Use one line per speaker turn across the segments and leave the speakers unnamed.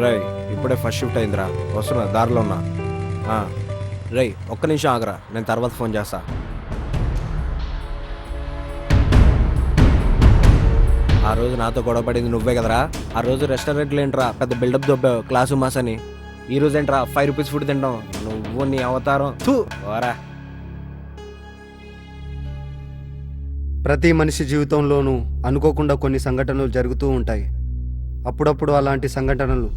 రేయ్ ఇప్పుడే first shift అయిందిరా, వస్తున్నా, దారిలో ఉన్నా. రేయ్ ఒక్క నిమిషం ఆగరా, నేను తర్వాత ఫోన్ చేస్తా. ఆ రోజు నాతో గొడవపడింది నువ్వే కదరా. ఆ రోజు రెస్టారెంట్లో ఏంట్రా పెద్ద బిల్డప్ దొబ్బావు క్లాసు మాస్ అని. ఈ రోజు ఏంట్రా 5 రూపీస్ ఫుడ్ తింటాం. నువ్వు నీ అవతారం వారా.
ప్రతి మనిషి జీవితంలోనూ అనుకోకుండా కొన్ని సంఘటనలు జరుగుతూ ఉంటాయి. అప్పుడప్పుడు అలాంటి సంఘటనలు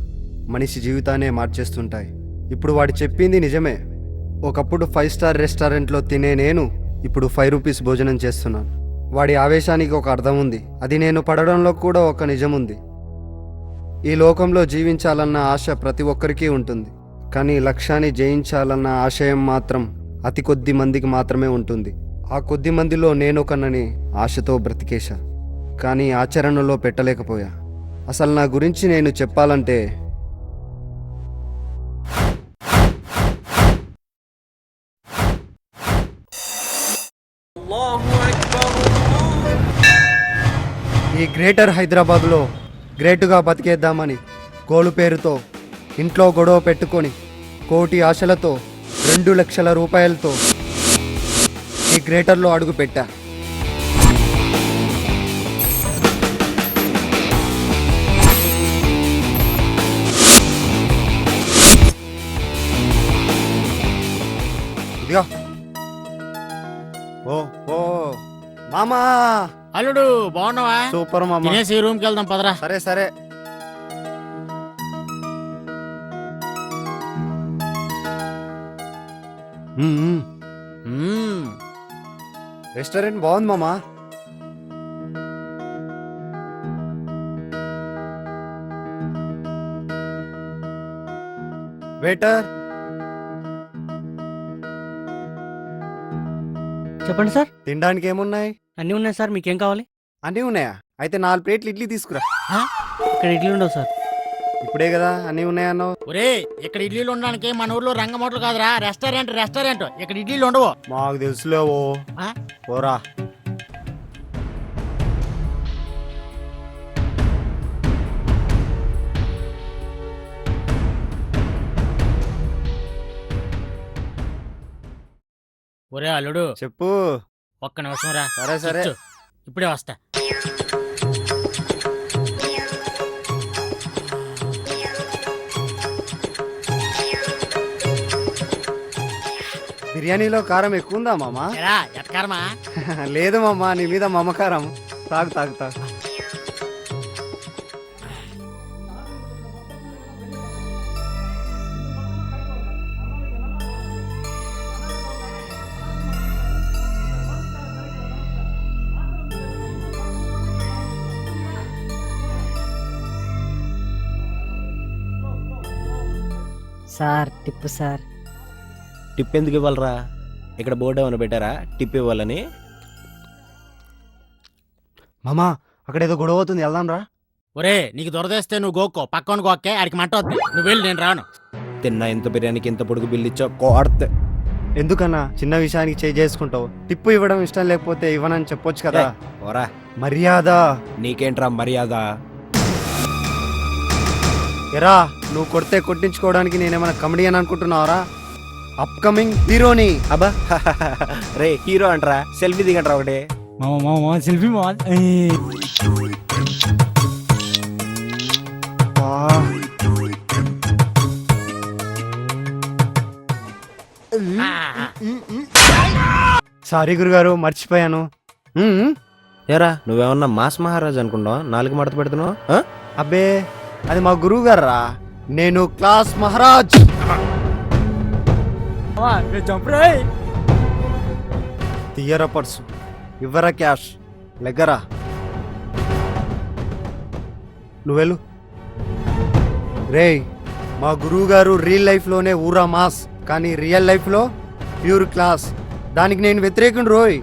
మనిషి జీవితాన్నే మార్చేస్తుంటాయి. ఇప్పుడు వాడు చెప్పింది నిజమే. ఒకప్పుడు 5 స్టార్ రెస్టారెంట్లో తినే నేను ఇప్పుడు 5 రూపీస్ భోజనం చేస్తున్నాను. వాడి ఆవేశానికి ఒక అర్థం ఉంది, అది నేను పడడంలో కూడా ఒక నిజం ఉంది. ఈ లోకంలో జీవించాలన్న ఆశ ప్రతి ఒక్కరికి ఉంటుంది, కానీ లక్ష్యాన్ని జయించాలన్న ఆశయం మాత్రం అతి కొద్ది మందికి మాత్రమే ఉంటుంది. ఆ కొద్ది మందిలో నేనొకనని ఆశతో బ్రతికేశా, కానీ ఆచరణలో పెట్టలేకపోయా. అసలు నా గురించి నేను చెప్పాలంటే ఈ గ్రేటర్ హైదరాబాద్లో గ్రేటుగా బతికేద్దామని గోలు పేరుతో ఇంట్లో గొడవ పెట్టుకొని కోటి ఆశలతో 2 లక్షల రూపాయలతో ఈ గ్రేటర్లో అడుగు పెట్టా. ఇదిగో ఓ ఓ మామా.
అల్లుడు బాగున్నావా?
సూపర్ మామా.
తినేసి రూమ్ కి వెళ్దాం పదరా.
సరే సరే. రెస్టారెంట్ బాగుంది మామా. వెయిటర్.
చెప్పండి సార్.
తినడానికి ఏమున్నాయి?
అన్నీ ఉన్నాయి సార్, మీకేం కావాలి?
అన్నీ ఉన్నాయా? అయితే 4 ప్లేట్లు ఇడ్లీ తీసుకురా.
ఇక్కడ ఇడ్లీ ఉండవు సార్.
ఇప్పుడే కదా అన్నీ ఉన్నాయన్నావు.
ఒరే ఇక్కడ ఇడ్లీలు ఉండడానికి మన ఊర్లో రంగమోటలు కాదురా, రెస్టారెంట్. ఇక్కడ ఇడ్లీలు ఉండవు.
మాకు తెలుసులేవో.
ఆ?
పోరా.
ఒరే అల్లుడు
చెప్పు.
ఒక్క నిమిషం రా.
సరే సరే.
ఇప్పుడే వస్తా.
బిర్యానీలో కారం ఎక్కువ ఉందా మామా?
ఎరా ఎట్కారమా?
లేదు మామా, నీ మీద మమకారం. తాగు తాగు తాగు.
Sir Tipu sir.
టిప్ ఎందుకు ఇవ్వాలరా? ఇక్కడ బోర్డు ఏమైనా పెట్టారా టిప్ ఇవ్వాలని?
మామా అక్కడ ఏదో గొడవ అవుతుంది, వెళ్దాం రా.
ఒరే నీకు దొరదేస్తే నువ్వు గోక్కో, పక్కన గోక్కే ఆడికి మంట వద్దు. నువ్వు వెళ్ళి నేను రాను.
తిన్నా ఇంత బిర్యానీకి ఇంత పొడుగు బిల్లు ఇచ్చావు కోడితే.
ఎందుకన్నా చిన్న విషయానికి చేసుకుంటావు? టిప్పు ఇవ్వడం ఇష్టం లేకపోతే ఇవ్వనని చెప్పొచ్చు కదా.
ఓరా
మర్యాద.
నీకేంట్రా మర్యాద?
ఎరా నువ్వు కొడితే కొట్టించుకోవడానికి నేనేమైనా కమెడియన్ అనుకుంటున్నావరా? అప్కమింగ్ హీరోని.
అబ్బా రే హీరో అంటరా, సెల్ఫీ దిగంట్రా ఒకటి.
సెల్ఫీ
సారీ గురుగారు, మర్చిపోయాను.
ఏరా నువ్వేమన్నా మాస్ మహారాజ్ అనుకుంటావా? 4 మడత పెడుతున్నావు.
అబ్బే అది మా గురువు గారా, నేను క్లాస్ మహారాజ్. తీయరా పర్సు, ఇవ్వరా క్యాష్, లెగ్గరా. నువ్వెళ్ళు. రేయ్ మా గురువు గారు రియల్ లైఫ్లోనే ఊరా మాస్, కానీ రియల్ లైఫ్లో ప్యూర్ క్లాస్. దానికి నేను వ్యతిరేకం రోయ్.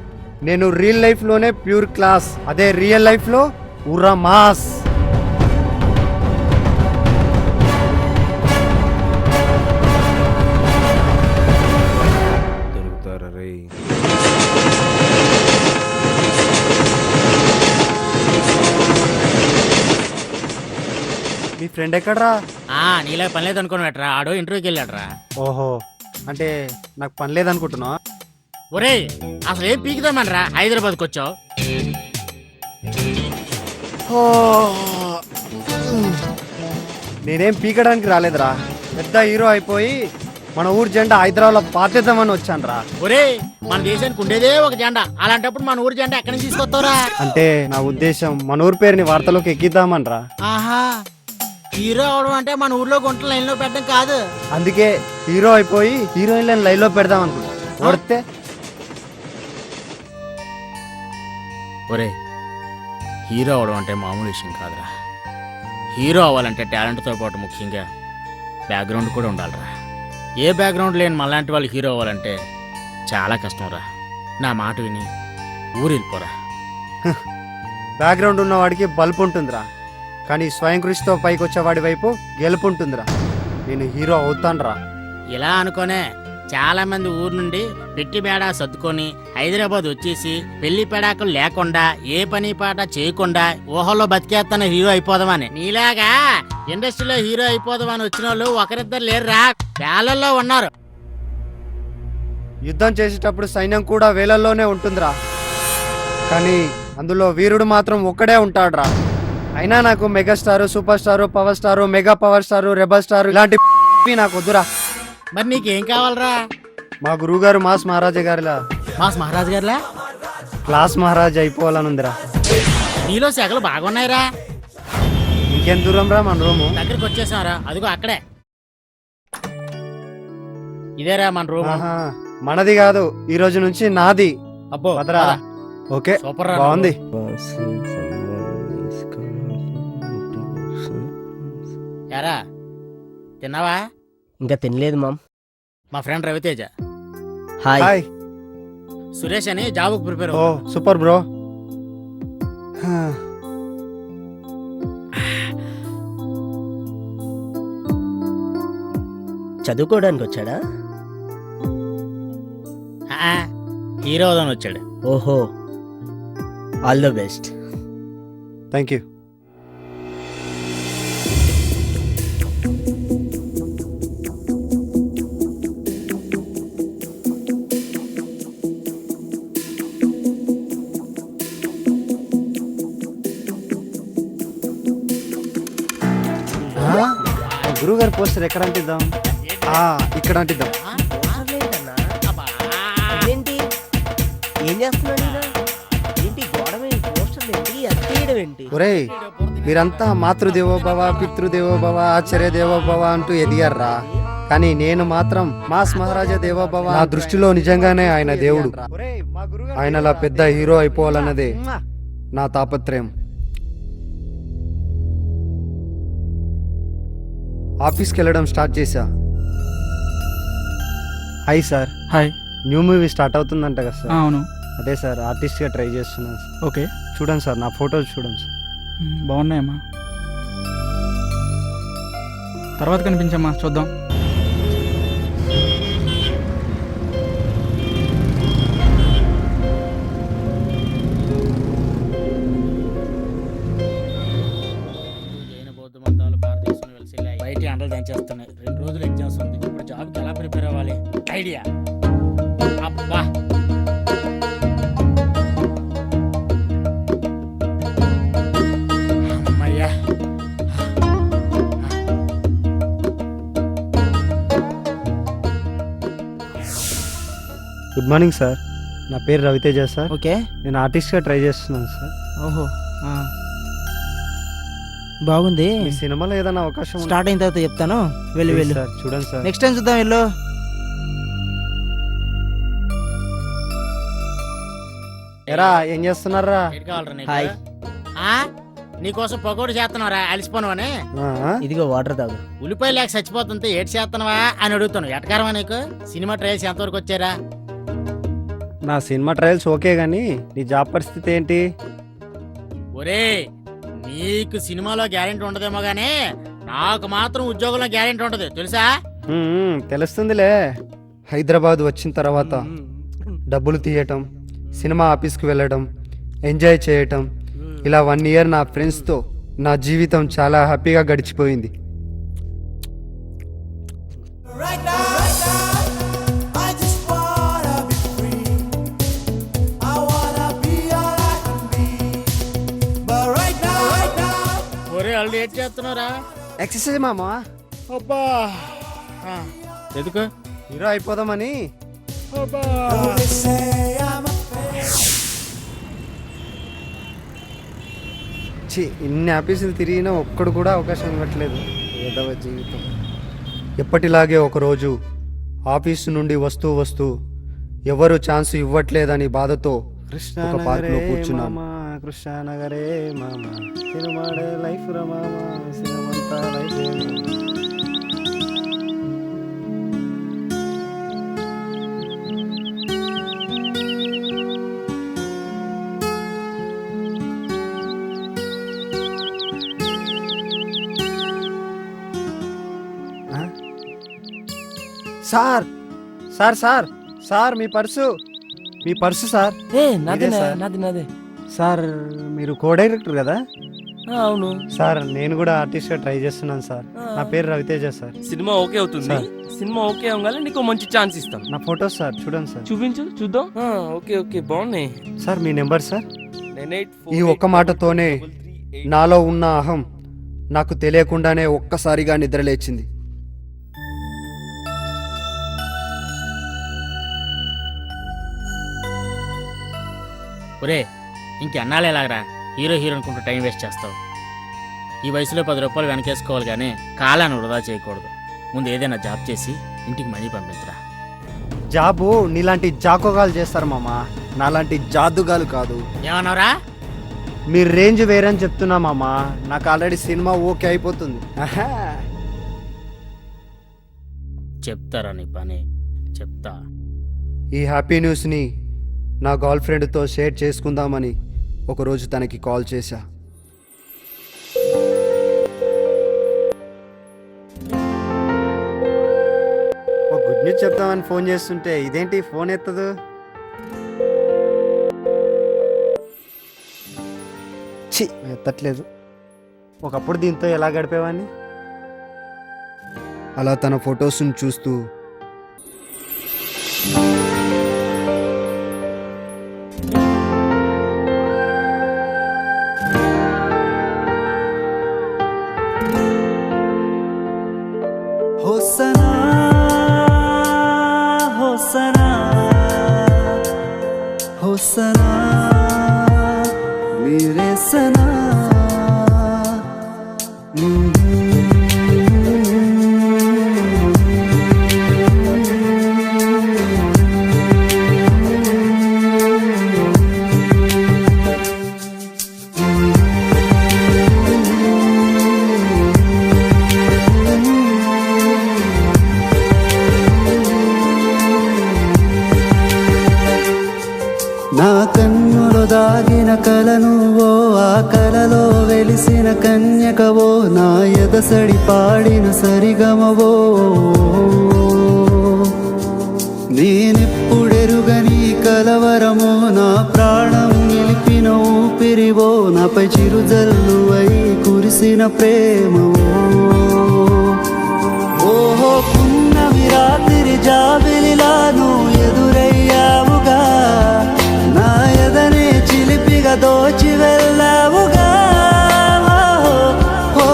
నేను రియల్ లైఫ్లోనే ప్యూర్ క్లాస్, అదే రియల్ లైఫ్లో ఊరా మాస్.
దొరుకుతారా రే?
మీ ఫ్రెండ్ ఎక్కడ్రా?
నీలా పని లేదు అనుకుని పెట్టరా, ఆడో ఇంటర్వ్యూకి వెళ్ళాడరా.
ఓహో, అంటే నాకు పని లేదనుకుంటున్నావా?
ఒరేయ్ అసలు ఏం పీకుదామనరా హైదరాబాద్కి వచ్చావు?
నేనేం పీకడానికి రాలేదురా, పెద్ద హీరో అయిపోయి మన ఊరు జెండా హైదరాబాద్లో పాతేద్దామని వచ్చాను రా.
ఒరేయ్ మన దేశానికి ఉండేదే ఒక జెండా, అలాంటప్పుడు మన ఊరి జెండా ఎక్కడి నుంచి తీసుకొస్తావురా?
అంటే నా ఉద్దేశం మన ఊరి పేరుని వార్తలోకి ఎక్కిద్దామని రా.
ఆహా, హీరో అవడం అంటే మన ఊర్లో గుంటలు లైన్లో పెట్టడం కాదు.
అందుకే హీరో అయిపోయి హీరోయిన్లను లైన్లో పెడదాం అనుకున్నా. ఓడితే
ఒరే, హీరో అవడం అంటే మామూలు విషయం కాదురా. హీరో అవ్వాలంటే టాలెంట్తో పాటు ముఖ్యంగా బ్యాక్గ్రౌండ్ కూడా ఉండాలిరా. ఏ బ్యాక్గ్రౌండ్ లేని మనలాంటి వాళ్ళు హీరో అవ్వాలంటే చాలా కష్టంరా. నా మాట విని ఊరు వెళ్ళిపోరా.
బ్యాక్గ్రౌండ్ ఉన్నవాడికి బల్బ్ ఉంటుందిరా, కానీ స్వయం కృషితో పైకి వచ్చేవాడి వైపు గెలుపు ఉంటుందిరా. నేను హీరో అవుతానురా.
ఇలా అనుకోనే చాలా మంది ఊరు నుండి పెట్టి బేడా సర్దుకొని హైదరాబాద్ వచ్చేసి పెళ్లి పెడాకులు లేకుండా ఏ పని పాట చేయకుండా ఊహల్లో బతికేస్తాను హీరో అయిపోదామని. నీలాగా ఇండస్ట్రీలో హీరో అయిపోదామని వచ్చిన వాళ్ళు ఒకరిద్దరు లేరురా, వేలల్లో ఉన్నారు.
యుద్ధం చేసేటప్పుడు సైన్యం కూడా వేలల్లోనే ఉంటుందిరా, కానీ అందులో వీరుడు మాత్రం ఒక్కడే ఉంటాడురా. అయినా నాకు megastar, super star, power star, mega power star, rebel star ఇలాంటి నాకు వద్దురా.
మరి నీకేం కావాలరా?
మా గురువుగారు మాస్ మహారాజా గారిలా
మాస్ మహారాజ్ గారిలా
క్లాస్ మహారాజ్ అయిపోవాలని ఉందిరా.
నీలో సెగలు బాగున్నాయిరా.
ఇంకేం దూరం రా మన రూము?
దగ్గరికి వచ్చేసారా, అదిగో అక్కడే. ఇదేరా మన రూమ్.
ఆహా, మనది కాదు, ఈ రోజు నుంచి నాది.
అబ్బో
పదరా.
పద.
ఓకే,
సూపర్ రా.
బాగుంది.
యారా తిన్నావా?
ఇంకా తినలేదు మామ్.
మా ఫ్రెండ్ రవితేజ,
హాయ్.
సురేష్ అని జాబుకు ప్రిపేర్
ఓ సూపర్ బ్రో.
చదువుకోవడానికి వచ్చాడా?
హీరో అవుదాని వచ్చాడు.
ఓహో, all the best.
Thank you. గురువుగారి పోస్టర్ ఎక్కడ అంటిద్దాం? ఇక్కడ అంటిద్దాం.
ఏంటి ఏం చేస్తున్నాడు? ఏంటి గోడ మీద పోస్టర్లు ఏంటి? అత్తేయడం ఏంటి?
ఒరేయ్, మీరంతా మాతృదేవోభవ, పితృదేవోభవ, ఆచార్య దేవోభవ అంటూ ఎదిగారా, కానీ నేను మాత్రం మాస్ మహారాజా దేవోభవ. నా దృష్టిలో నిజంగానే ఆయన దేవుడు. ఆయనలా పెద్ద హీరో అయిపోవాలన్నదే నా తాపత్రయం. ఆఫీస్కి వెళ్ళడం స్టార్ట్ చేశా. Hi sir.
Hi.
New movie start అవుతుందంట కదా సార్?
అవును.
అదే సార్, ఆర్టిస్ట్గా ట్రై చేస్తున్నాను సార్.
ఓకే,
చూడండి సార్, నా ఫోటోలు చూడండి సార్.
బాగున్నాయమ్మా. తర్వాత కనిపించమ్మా, చూద్దాం.
బయట ఎండలు దంచేస్తున్నాయి. 2 రోజులు ఎగ్జామ్స్ ఉంది. ఇప్పుడు జాబ్కి ఎలా ప్రిపేర్ అవ్వాలి? ఐడియా. అబ్బా, అమ్మయ్యా.
గుడ్ మార్నింగ్ సార్, నా పేరు రవితేజ సార్.
ఓకే.
నేను ఆర్టిస్ట్గా ట్రై చేస్తున్నాను సార్.
ఓహో, బాగుంది.
మీ సినిమాలో ఏదైనా అవకాశం ఉంటే
స్టార్ట్ అయిన తర్వాత చెప్తాను. వెళ్ళు వెళ్ళు.
సార్ చూడండి సార్.
నెక్స్ట్ టైం చూద్దాం. వెళ్ళు.
ఎరా ఏం చేస్తున్నారా?
ఏంటి కావాలరా నీకు?
హాయ్.
నీకోసం పకోడీ చేస్తున్నావరా, అలిసిపోనువని.
ఇదిగో వాటర్ తాగు.
ఉల్లిపాయ లేక చచ్చిపోతుంటే ఏడు చేస్తున్నావా అని అడుగుతాను. ఎటకారమా నీకు? సినిమా ట్రయల్స్ ఎంతవరకు వచ్చారా?
నా సినిమా ట్రయల్స్ ఓకే, గానీ నీ జాబ్ పరిస్థితి ఏంటి?
ఒరే, నీకు సినిమాలో గ్యారెంటీ ఉండదేమో గానీ నాకు మాత్రం ఉద్యోగంలో గ్యారెంటీ ఉండదు, తెలుసా?
తెలుస్తుందిలే. హైదరాబాద్ వచ్చిన తర్వాత డబ్బులు తీయటం, సినిమా ఆఫీస్కి వెళ్ళడం, ఎంజాయ్ చేయటం, ఇలా 1 year నా ఫ్రెండ్స్తో నా జీవితం చాలా హ్యాపీగా గడిచిపోయింది.
చాలా లేట్ చేస్తున్నారా?
ఎక్సర్సైజ్ మామా.
అబ్బా ఎందుకు?
హీరో అయిపోదామని. ఇన్ని ఆఫీసులు తిరిగినా ఒక్కడు కూడా అవకాశం ఇవ్వట్లేదు. ఏదవ జీవితం. ఎప్పటిలాగే ఒకరోజు ఆఫీసు నుండి వస్తూ ఎవరు ఛాన్స్ ఇవ్వట్లేదని బాధతో ఒక పార్కులో కూర్చున్నాను. కృష్ణానగరే మామ సినిమాడే లైఫ్ రా మామ సినిమంతా life. Sir sir sir sir మీ పర్సు సార్.
నాదే
ఇదే సార్.
నాదే
సార్ మీరు కో డైరెక్టర్ కదా
అవును.
సార్? నేను కూడా ఆర్టిస్ట్గా ట్రై చేస్తున్నాను సార్. నా పేరు రవితేజ సార్.
సినిమా ఓకే అవుతుంది.
సార్.
సినిమా ఓకే అవ్వగానే నీకు మంచి ఛాన్స్ ఇస్తాం.
నా ఫొటోస్ సార్ చూడండి సార్.
చూపించు చూద్దాం. ఓకే ఓకే బాగున్నాయి.
సార్ మీ నెంబర్ సార్.
9848
ఈ ఒక్క మాటతోనే నాలో ఉన్న అహం నాకు తెలియకుండానే ఒక్కసారిగా నిద్రలేచింది.
ఒరే ఇంకెన్నాళ్ళు ఎలాగరా హీరో అనుకుంటూ టైం వేస్ట్ చేస్తావు? ఈ వయసులో 10 రూపాయలు వెనకేసుకోవాలి కానీ కాలాన్ని వృధా చేయకూడదు. ముందు ఏదైనా జాబ్ చేసి ఇంటికి మనీ పంపించరా.
జాబు నీలాంటి జాకోగాలు చేస్తారు మామా, నాలాంటి జాదుగాలు కాదు.
ఏమన్నావురా?
మీ రేంజ్ వేరని చెప్తున్నా మామా. నాకు ఆల్రెడీ సినిమా ఓకే అయిపోతుంది. ఆహా.
చెప్తారా నీ పని చెప్తా.
ఈ హ్యాపీ న్యూస్ని నా గర్ల్ ఫ్రెండ్తో షేర్ చేసుకుందామని ఒకరోజు తనకి కాల్ చేశా. ఒక గుడ్ న్యూస్ చెప్తామని ఫోన్ చేస్తుంటే ఇదేంటి ఫోన్ ఎత్తదు? ఛీ ఎత్తట్లేదు. ఒకప్పుడు దీంతో ఎలా గడిపేవాడిని. అలా తన ఫొటోస్ని చూస్తూ
होसना होसना होसना मेरे सना నా కన్నులో దాగిన కలనువో, ఆ కలలో వెలిసిన కన్యకవో, నా ఎదసడి పాడిన సరిగమవో. నేనెప్పుడెరుగని కలవరమో, నా ప్రాణం నిలిపిన ఊపిరివో, నాపై చిరుజల్లు అయి కురిసిన ప్రేమవో. ఓహో పున్నమి రాత్రి జాబిలిలా నువ్వు ఎదురయ్యావుగా, నా ఎదనే చిలిపిగా దోచి వెళ్ళావుగా. ఓ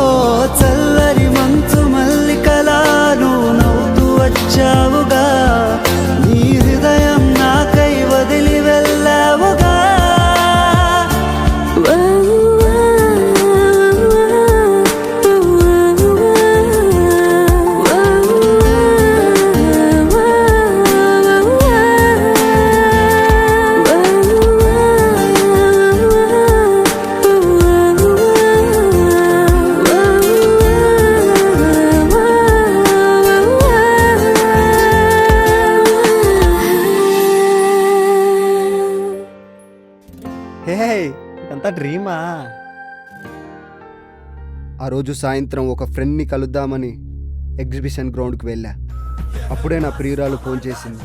చల్లని మంచు మల్లికలా నువ్వు నవ్వుతూ వచ్చావుగా, నీ హృదయం నాకై వదిలి వెళ్ళావుగా.
హే ఇదంతా డ్రీమా? ఆ రోజు సాయంత్రం ఒక ఫ్రెండ్ని కలుద్దామని ఎగ్జిబిషన్ గ్రౌండ్కి వెళ్ళా. అప్పుడే నా ప్రియురాలు ఫోన్ చేసింది.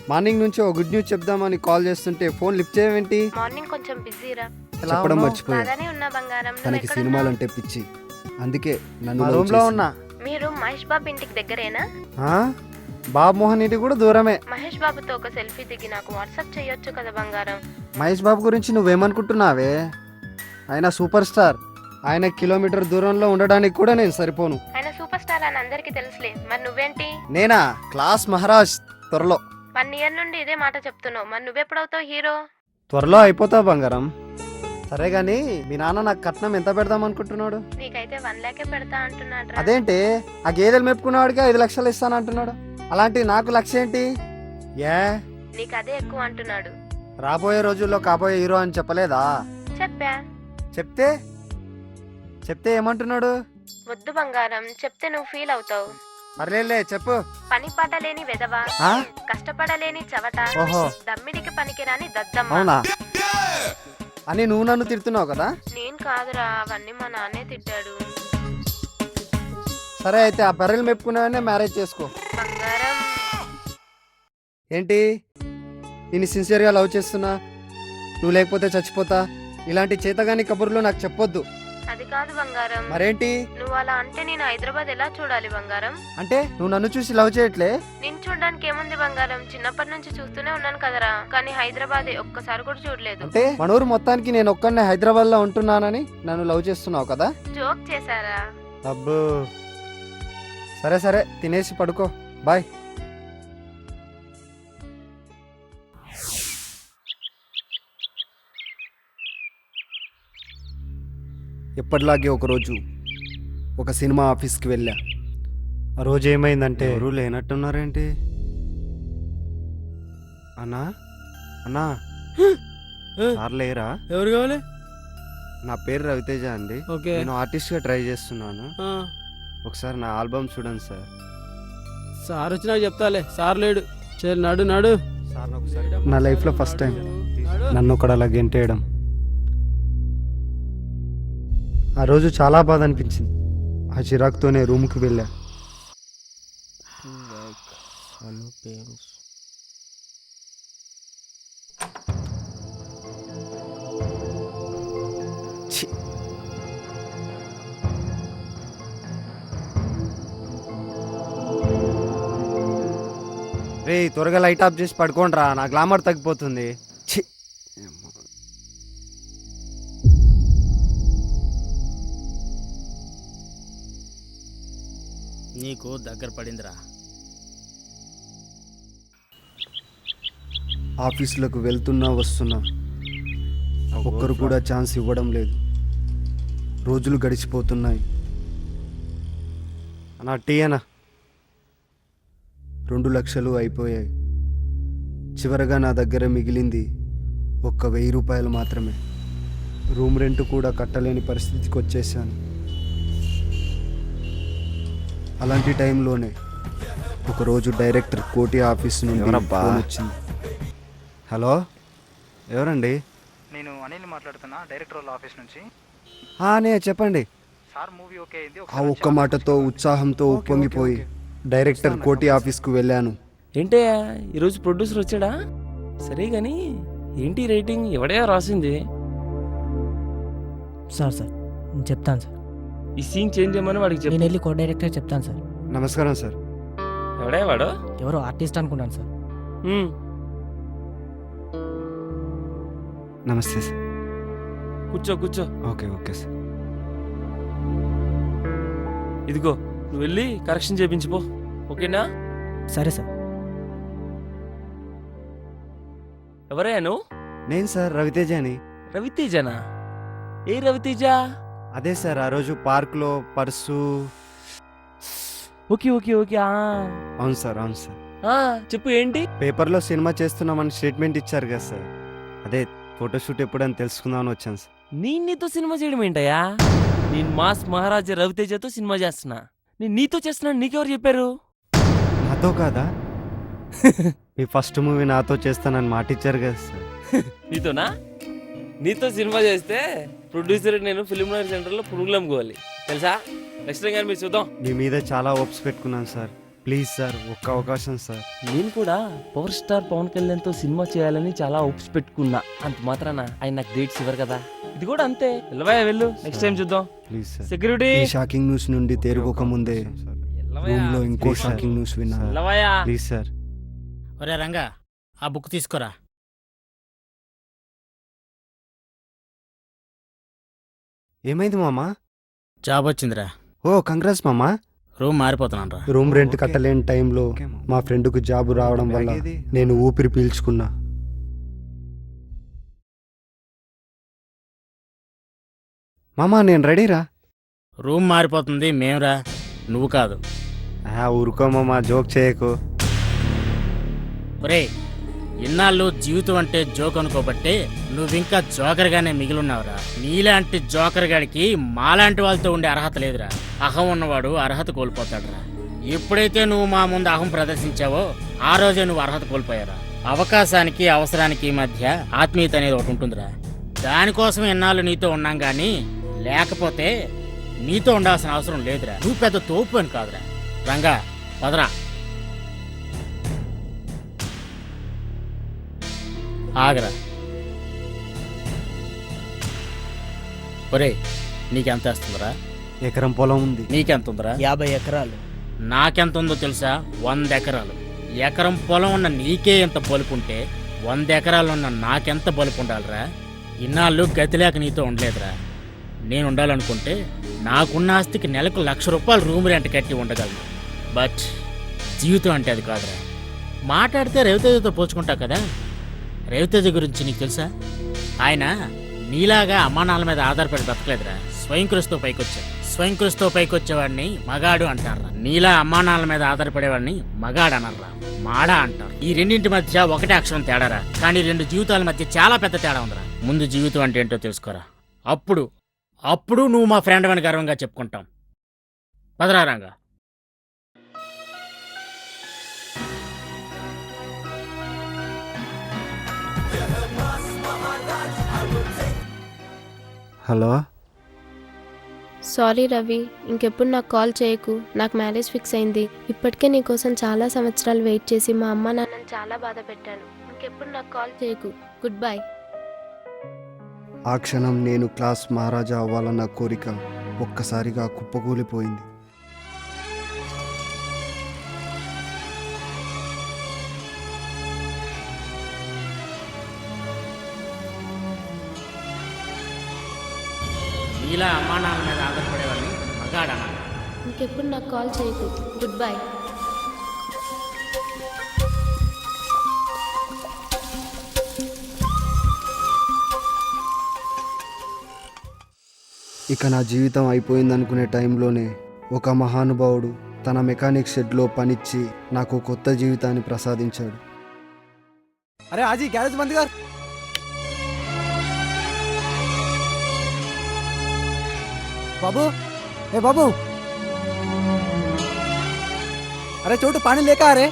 మార్నింగ్ నుంచి ఒక గుడ్ న్యూస్ చెప్దామని కాల్ చేస్తుంటే ఫోన్ లిఫ్ట్ చేయవేంటి?
మార్నింగ్ కొంచెం బిజీరా.
చెప్పడం మర్చిపోయా.
బాగానే ఉన్నా బంగారం.
తనకి
నువ్వు
సినిమాలంటే పిచ్చి, అందుకే నన్ను
రూమ్ లో ఉన్నా.
మీరు మహేష్ బాబు ఇంటికి దగ్గరేనా?
బాబు మోహన్ ఇంటి కూడా దూరమే.
మహేష్ బాబుతో ఒక సెల్ఫీ దిగి నాకు వాట్సాప్ చేయొచ్చు కదా బంగారం.
మహేష్ బాబు గురించి నువ్వేమనుకుంటున్నావే? ఆయన సూపర్ స్టార్. ఆయన కిలోమీటర్ దూరంలో ఉండడానికి కూడా నేను సరిపోను.
ఆయన సూపర్ స్టార్ అని అందరికీ తెలుసులే, మరి నువ్వేంటి
నేనా క్లాస్ మహారాజ్ త్వరలో.
1 year నుండి ఇదే మాట చెప్తున్నావు, మరి నువ్వెప్పుడవుతావు హీరో?
త్వరలో అయిపోతా బంగారం. సరే గాని మీ నాన్న నాకు కట్నం ఎంత పెడదాం అనుకుంటున్నాడు?
నీకైతే 1 lakh పెడతా అంటున్నాడు.
అదేంటి ఆ గేదెలు మెప్పుకున్నవాడికి 5 లక్షలు ఇస్తాను అంటున్నాడు. అలాంటి నాకు లక్ష ఏంటి? ఏ
నీకు అదే ఎక్కువ అంటున్నాడు.
రాబోయే రోజుల్లో కాబోయే హీరో అని చెప్పలేదా?
చెప్పా.
చెప్తే ఏమంటున్నాడు?
వద్దు బంగారం, చెప్తే నువ్వు ఫీల్ అవుతావు.
పర్లేదులే చెప్పు.
పని పాట లేని వెదవా,
ఆ?
కష్టపడలేని చవట,
ఓహో
దమ్మిడికి పనికిరాని దద్దమ్మ.
అవునా అని నువ్వు నన్ను తిడుతున్నావు కదా.
నేను కాదురా, అవన్నీ మా నాన్నే తిట్టాడు.
సరే అయితే ఆ బర్రెలు మెప్పుకునేవనే మ్యారేజ్ చేసుకో.
బంగారం,
ఏంటి నేను సిన్సియర్గా లవ్ చేస్తున్నా, నువ్వు లేకపోతే చచ్చిపోతా, ఇలాంటి చేతగాని కబుర్లు నాకు చెప్పొద్దు.
అది కాదు బంగారం.
మరేంటి
నువ్వు అలా అంటే నేను హైదరాబాద్ ఎలా చూడాలి బంగారం?
అంటే నువ్వు నన్ను చూసి లవ్ చేయట్లే?
నేను చూడడానికి ఏముంది బంగారం, చిన్నప్పటి నుంచి చూస్తూనే ఉన్నాను కదరా, కానీ హైదరాబాద్ ఒక్కసారి కూడా చూడలేదు.
అంటే మన ఊరు మొత్తానికి నేను ఒక్కనే హైదరాబాద్ లో ఉంటున్నానని నన్ను లవ్ చేస్తున్నావు కదా.
జోక్ చేశారా?
అబ్బో సరే సరే తినేసి పడుకో, బాయ్. ఎప్పటిలాగే ఒకరోజు ఒక సినిమా ఆఫీస్కి వెళ్ళా. ఆ రోజు ఏమైందంటే ఎవరు లేనట్టున్నారేంటి? అన్నా అన్నా సార్ లేరా?
ఎవరు కావాలి?
నా పేరు రవితేజ అండి.
ఓకే.
నేను ఆర్టిస్ట్గా ట్రై చేస్తున్నాను. ఒకసారి నా ఆల్బమ్ చూడండి సార్.
సార్ వచ్చినా చెప్తాలే, సార్ లేడు. చల్ నాడు నాడు.
నా లైఫ్లో ఫస్ట్ టైం నన్ను ఒకడు అలా గెంటేయడం. ఆ రోజు చాలా బాధ అనిపించింది. ఆ చిరాకుతోనే రూమ్కి వెళ్ళా. ఛీ. రే త్వరగా లైట్ ఆఫ్ చేసి పడుకోండిరా, నా గ్లామర్ తగ్గిపోతుంది. ఛీ.
నీకు దగ్గర పడిందిరా.
ఆఫీసులకు వెళ్తున్నా వస్తున్నా ఒక్కరు కూడా ఛాన్స్ ఇవ్వడం లేదు. రోజులు గడిచిపోతున్నాయి. అన్నా టీ అన్నా. 2 లక్షలు అయిపోయాయి. చివరగా నా దగ్గర మిగిలింది ఒక్క 1000 రూపాయలు మాత్రమే. రూమ్ రెంట్ కూడా కట్టలేని పరిస్థితికి వచ్చేసాను. అలాంటి టైంలోనే ఒకరోజు డైరెక్టర్ కోటి ఆఫీస్ నుండి ఫోన్ వచ్చింది. హలో ఎవరండి?
నేను అనిల్ మాట్లాడుతున్నా, డైరెక్టర్ వాళ్ళ ఆఫీస్ నుంచి.
నే చెప్పండి.
సార్ మూవీ ఓకే అయింది.
ఆ ఒక్క మాటతో ఉత్సాహంతో ఉప్పొంగిపోయి డైరెక్టర్ కోటి ఆఫీస్కు వెళ్ళాను.
ఏంటయ్యా ఈరోజు ప్రొడ్యూసర్ వచ్చాడా? సరే గాని ఏంటి రేటింగ్ ఎవడయ్యా రాసింది?
సార్ నేను చెప్తాను సార్.
ఈ సీన్ చేంజ్ చేయమని వాడికి చెప్పు.
నేను వెళ్ళి కో డైరెక్టర్ చెప్తాను సార్.
నమస్కారం సార్.
ఎవడయ్యా వాడు?
ఎవరో ఆర్టిస్ట్ అనుకుంటాను సార్.
ఉమ్,
నమస్తే సార్.
కూర్చో కూర్చో.
Okay okay sir.
ఇదిగో నువ్వు వెళ్ళి కరెక్షన్ చేయించిపో, ఓకేనా?
సరే సార్.
ఎవరయ్యా నువ్వు?
నేను సార్ రవితేజ అని.
రవితేజనా? ఏ రవితేజ?
అదే సార్ ఆ రోజు పార్క్లో పర్సు.
Okay okay okay.
అవును సార్ అవును సార్.
చెప్పు ఏంటి?
పేపర్లో సినిమా చేస్తున్నామని స్టేట్మెంట్ ఇచ్చారు కదా సార్. అదే ఫోటోషూట్ ఎప్పుడని తెలుసుకుందామని వచ్చాను సార్.
నీతో సినిమా చేయడం ఏంటయ్యా? నేను మాస్ మహారాజా రవితేజతో సినిమా చేస్తున్నా. నేను నీతో చేస్తున్నాను, నీకెవరు చెప్పారు?
నాతో కాదా? మీ ఫస్ట్ మూవీ నాతో చేస్తానని మాట ఇచ్చారు కదా సార్.
నీతోనా? నీతో సినిమా చేస్తే ప్రొడ్యూసర్ నేను ఫిల్మ్ నగర్ సెంటర్లో ప్రోగ్రామ్ కోవాలి తెలుసా? నెక్స్ట్ టైం కానీ మీరు చూద్దాం.
మీ మీద చాలా హోప్స్ పెట్టుకున్నాను సార్. ప్లీజ్ సార్ ఒక్క అవకాశం సార్.
నేను కూడా పవర్ స్టార్ పవన్ కళ్యాణ్తో సినిమా చేయాలని చాలా హోప్స్ పెట్టుకున్నా. అంత మాత్రాన ఆయన నాకు డేట్స్ ఇవ్వరు కదా. ఇది కూడా అంతే. వెళ్ళు, నెక్స్ట్ టైం చూద్దాం.
Please sir.
సెక్యూరిటీ
ఈ షాకింగ్ న్యూస్ నుండి తేరుకోక ముందే రూమ్ లో ఇంకో షాకింగ్ న్యూస్ విన్నా. Please sir.
ఒరే రంగా, ఆ బుక్ తీసుకోరా.
ఏమైంది మామా?
జాబ్ వచ్చిందిరా.
ఓ కంగ్రాట్స్ మామా.
రూమ్ మారిపోతున్నాను రా.
రూమ్ రెంట్ కట్టలేని టైంలో మా ఫ్రెండ్కు జాబ్ రావడం వల్ల నేను ఊపిరి పీల్చుకున్నా. మామా నేను రెడీరా.
రూమ్ మారిపోతుంది మేమురా, నువ్వు కాదు.
ఊరుకో మామా, జోక్ చేయకు.
ఒరే, ఇన్నాళ్ళు జీవితం అంటే జోక్ అనుకోబట్టే నువ్వింకా జోకర్గానే మిగిలిన్నావురా. నీలాంటి జోకర్ గాడికి మాలాంటి వాళ్ళతో ఉండే అర్హత లేదురా. అహం ఉన్నవాడు అర్హత కోల్పోతాడురా. ఎప్పుడైతే నువ్వు మా ముందు అహం ప్రదర్శించావో ఆ రోజే నువ్వు అర్హత కోల్పోయారా. అవకాశానికి అవసరానికి మధ్య ఆత్మీయత అనేది ఒకటి ఉంటుందిరా. దానికోసం ఇన్నాళ్ళు నీతో ఉన్నాం గానీ లేకపోతే నీతో ఉండాల్సిన అవసరం లేదురా. నువ్వు పెద్ద తోపు అని కాదురా. రంగా పదరా. ఆగరా. ఒరే, నీకెంత వేస్తుందిరా?
ఎకరం పొలం ఉంది.
నీకెంత ఉందిరా?
50 ఎకరాలు.
నాకెంత ఉందో తెలుసా? 100 ఎకరాలు. ఎకరం పొలం ఉన్న నీకే ఎంత బలుపుంటే 100 ఎకరాలున్న నాకెంత బలుపు ఉండాలిరా? ఇన్నాళ్ళు గతి లేక నీతో ఉండలేదురా. నేను ఉండాలనుకుంటే నాకున్న ఆస్తికి నెలకు ₹1,00,000 రూమ్ రెంట్ కట్టి ఉండగలను. బట్ జీవితం అంటే అది కాదురా. మాట్లాడితే రవితేజతో పోల్చుకుంటావు కదా. రవితేజ గురించి నీకు తెలుసా? ఆయన నీలాగా అమ్మానాల మీద ఆధారపడి బతకలేదురా. స్వయం కృషితో పైకొచ్చాడు. స్వయం కృషితో పైకొచ్చేవాడిని మగాడు అంటారా. నీలా అమ్మానాల మీద ఆధారపడేవాడిని మగాడు అనర్రా, మాడా అంటారు. ఈ రెండింటి మధ్య ఒకటే అక్షరం తేడారా. కానీ 2 జీవితాల మధ్య చాలా పెద్ద తేడా ఉందిరా. ముందు జీవితం అంటే ఏంటో తెలుసుకోరా. అప్పుడు నువ్వు మా ఫ్రెండ్ అని గర్వంగా చెప్పుకుంటాం. పదరారంగా.
హలో.
సారీ రవి, ఇంకెప్పుడు నాకు కాల్ చేయకు. నాకు మ్యారేజ్ ఫిక్స్ అయింది. ఇప్పటికే నీకోసం చాలా సంవత్సరాలు వెయిట్ చేసి మా అమ్మ నాన్నని చాలా బాధ పెట్టాను. ఇంకెప్పుడు నాకు కాల్ చేయకు. Good bye.
ఆ క్షణం నేను క్లాస్ మహారాజా అవ్వాలన్న కోరిక ఒక్కసారిగా కుప్పకూలిపోయింది.
ఇలా అమ్మానాల మీద ఆధారపడేవాడిని మగాడా.
ఇంకెప్పుడు నాకు కాల్ చేయకు. Good bye.
ఇక నా జీవితం అయిపోయిందనుకునే టైంలోనే ఒక మహానుభావుడు తన మెకానిక్ షెడ్లో పనిచ్చి నాకు కొత్త జీవితాన్ని ప్రసాదించాడు.
అరే ఆజీ గ్యారేజ్ బంద్ కర్. बाबू, ए बाबू, अरे छोटू पानी लेकर आ रहे.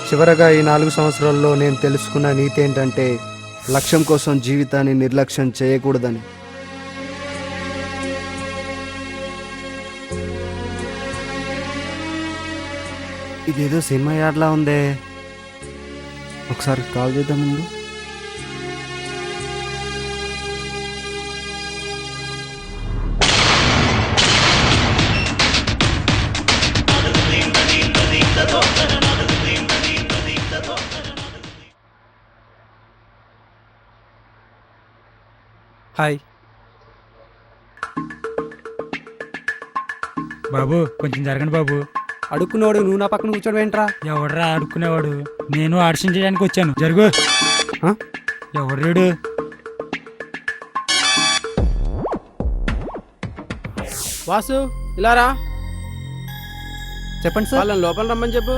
చివరగా ఈ 4 సంవత్సరాల్లో నేను తెలుసుకున్న నీతి ఏంటంటే లక్ష్యం కోసం జీవితాన్ని నిర్లక్ష్యం చేయకూడదని. ఇదేదో సినిమా యాడ్లా ఉందే. ఒకసారి కాల్ చేద్దాం ముందు.
హాయ్
బాబు, కొంచెం జరగండి బాబు.
అడుక్కునేవాడు నువ్వు నా పక్కన కూర్చోడం ఏంట్రా?
ఎవడరా అడుక్కునేవాడు? నేను ఆడిషన్ చేయడానికి వచ్చాను. జరుగు. ఎవడు?
వాసు, ఇలా రా.
చెప్పండి సార్.
వాళ్ళని లోపల రమ్మని చెప్పు.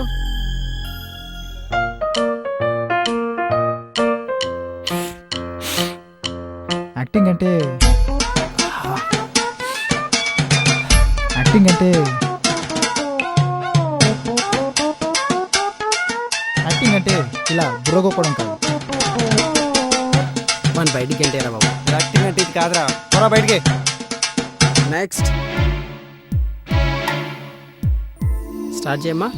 యాక్టింగ్ అంటే ఇలా బుర్రగొప్పడం కాదు.
మన బయటికి వెళ్ళారా బాబు?
యాక్టింగ్ అంటే ఇది కాదురా. త్వరగా బయటికి.
నెక్స్ట్ స్టార్ట్ చేయమ్మా.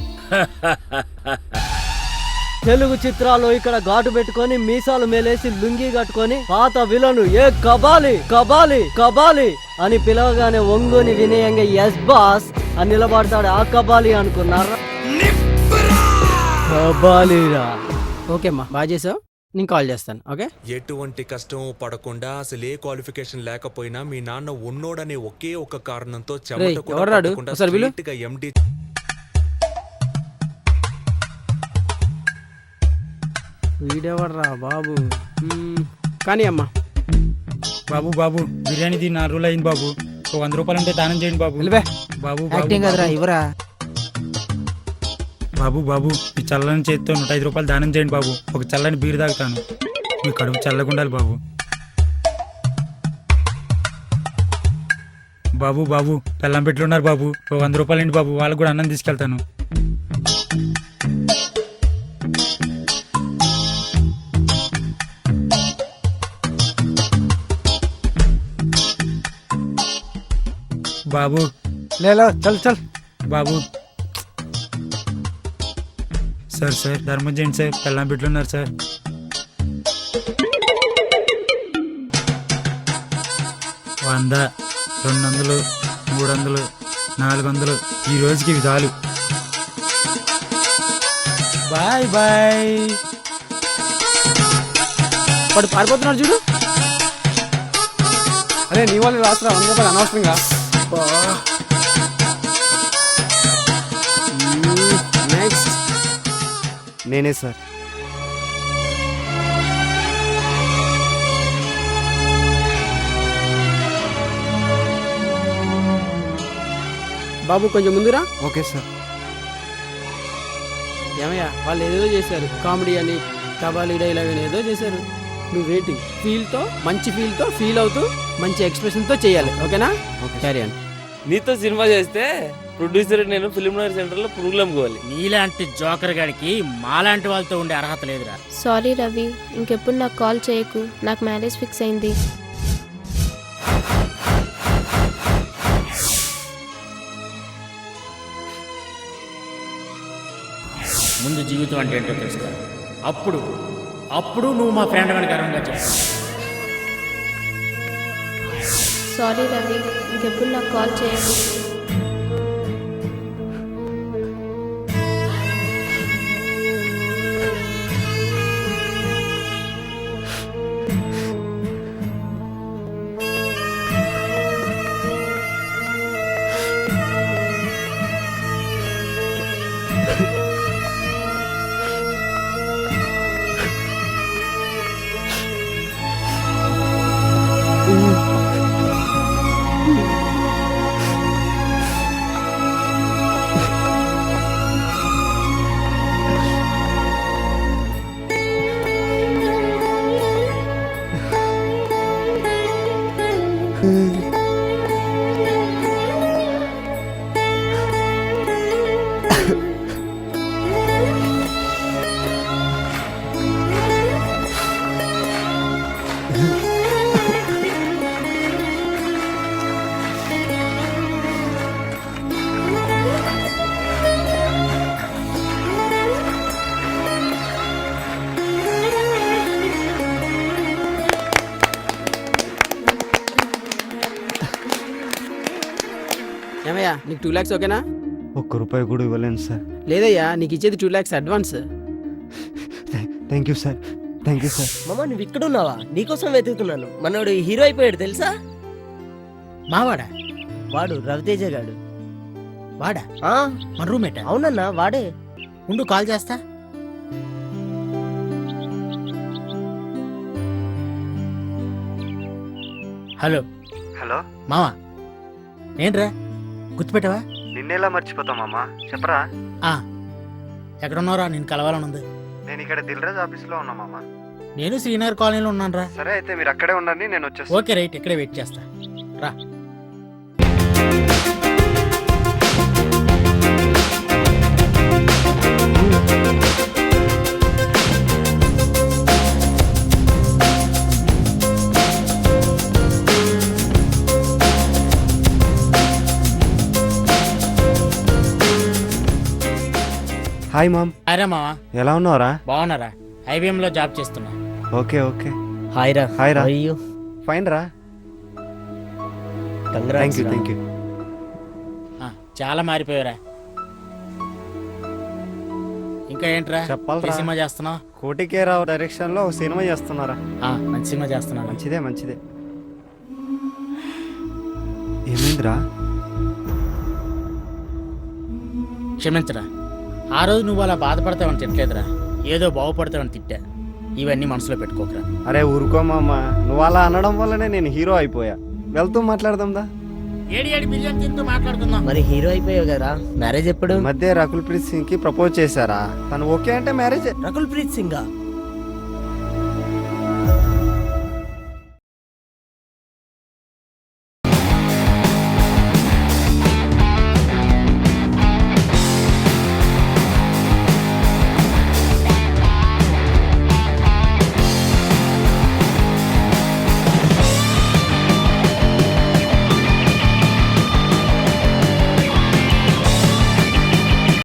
తెలుగు చిత్రాలు ఇక్కడ ఘాటు పెట్టుకొని మీసాలు మేలేసి లుంగి కట్టుకొని పాత విలను ఏ కబాలి కబాలి కబాలి
అని పిలవగానే ఒంగోని వినయంగా ఎస్ బాస్ అని నిలబడతాడు ఆ కబాలి అనుకున్నారా? కబాలీరా. ఓకే అమ్మా, బాగా చేసావు. నేను కాల్ చేస్తాను. ఓకే.
ఎటువంటి కష్టం పడకుండా అసలు ఏ క్వాలిఫికేషన్ లేకపోయినా మీ నాన్న ఉన్నోడనే ఒకే ఒక కారణంతో
రేయ్, ఎవడ్రాడు? ఒకసారి పిలు.
ఎండి
వీడెవర్రా బాబు? కానీ అమ్మా.
బాబు బాబు బిర్యానీ తిని 4 రోజులు అయింది బాబు. ఒక 100 రూపాయలు ఉంటే దానం చేయండి బాబు. బాబు
ఇవరా
బాబు బాబు ఈ చల్లని చేతితో 105 రూపాయలు దానం చేయండి బాబు. ఒక చల్లని బీరు తాగుతాను. మీ కడుపు చల్లగా ఉండాలి బాబు. బాబు బాబు పెళ్ళం పెట్లు ఉన్నారు బాబు. ఒక 100 రూపాయలు ఏంటి బాబు, వాళ్ళకు కూడా అన్నం తీసుకెళ్తాను. బాబు
లేలో చల్ చల్.
బాబు సార్ సార్ ధర్మం చేయండి సార్, పెళ్ళం పెట్లు ఉన్నారు సార్. వంద, 200, 300, 400 ఈ రోజుకి ఇవి చాలు. Bye bye.
వాడు పారిపోతున్నాడు చూడు.
అరే నీ వాళ్ళు రాసురా 100 రూపాయలు అనవసరంగా.
నెక్స్ట్
నేనే సార్.
బాబు కొంచెం ముందురా.
Okay sir.
ఏమయ్యా, వాళ్ళు ఏదో చేశారు, కామెడీ అని, కబాలీ డైలాగ్ అని ఏదో చేశారు. నువ్వు వెయిటింగ్ మంచి ఫీల్తో ఫీల్ అవుతూ మంచి ఎక్స్ప్రెషన్తో చేయాలి. ఓకేనా? Carry on.
నీతో సినిమా చేస్తే ప్రొడ్యూసర్ నేను ఫిల్మ్ నగర్ సెంటర్లో ప్రోగ్రామ్ పోవాలి.
నీలాంటి జోకర్ గాడికి మాలాంటి వాళ్ళతో ఉండే అర్హత లేదురా.
సారీ రవి, ఇంకెప్పుడు నాకు కాల్ చేయకు. నాకు మ్యారేజ్ ఫిక్స్ అయింది.
ముందు జీవితం అంటే ఏంటో తెలుసుకో. అప్పుడు నువ్వు మా ఫ్రెండ్ అని గర్వంగా చెప్పు.
సారీ రవి, ఇంకెప్పుడు నాకు కాల్ చేయకు.
ఏమయ్యా, నీకు 2 lakhs ఓకేనా?
₹1 కూడా ఇవ్వలేను సార్.
లేదయ్యా, నీకు ఇచ్చేది 2 lakhs advance.
Thank you sir. Thank you sir.
మామ నువ్వు ఇక్కడ ఉన్నావా? నీకోసం వెతుకుతున్నాను. మనోడు హీరో అయిపోయాడు తెలుసా?
మావాడా?
వాడు రవితేజ గాడు.
వాడా?
ఆ,
మన రూమ్మేట్?
అవునన్నా వాడే.
ఉండు కాల్ చేస్తా. హలో
హలో
మావా, ఏంట్రా గుర్తుపెట్టావా?
నిన్నెలా మర్చిపోతామమ్మా, చెప్పరా.
ఎక్కడున్నారా? నేను కలవాలని ఉంది.
నేను ఇక్కడ దిల్రాజ్ ఆఫీస్లో ఉన్నామమ్మా.
నేను శ్రీనగర్ కాలనీలో ఉన్నాను రా.
సరే అయితే మీరు అక్కడే ఉండండి, నేను వచ్చేస్తాను.
ఓకే రైట్, ఇక్కడే వెయిట్ చేస్తా రా.
Hi ma'am.
అరే మావా,
ఎలా ఉన్నావురా?
బాగున్నారా? ఐబీఎంలో జాబ్ చేస్తున్నా.
Okay okay.
హాయ్ రా.
హాయ్ రా.
అయ్యో
ఫైన్ రా. Thank you thank you.
ఆ, చాలా మారిపోయారా. ఇంకా ఏంట్రా
చెప్పాలిరా.
ఏ సినిమా చేస్తున్నావు?
కోటికే రావు డైరెక్షన్లో ఒక సినిమా చేస్తున్నారా?
మంచి సినిమా చేస్తున్నాను.
మంచిదే మంచిదే. ఏమైందిరా?
క్షమించరా, ఆ రోజు నువ్వు అలా బాధపడతావని తిట్టలేదురా, ఏదో బాగుపడతావని తిట్టా. ఇవన్నీ మనసులో పెట్టుకోకరా.
అరే ఊరుకోమమ్మా, నువ్వు అలా అనడం వల్లనే నేను హీరో అయిపోయా. వెళ్తూ మాట్లాడదాందా?
7 బిలియన్ తింటూ మాట్లాడుకుందాం.
మరి హీరో అయిపోయావు కదా, మ్యారేజ్ ఎప్పుడు?
మధ్య రకుల్ ప్రీత్ సింగ్ కి ప్రపోజ్ చేశారా? తను ఓకే అంటే మ్యారేజ్.
రకుల్ ప్రీత్ సింగ్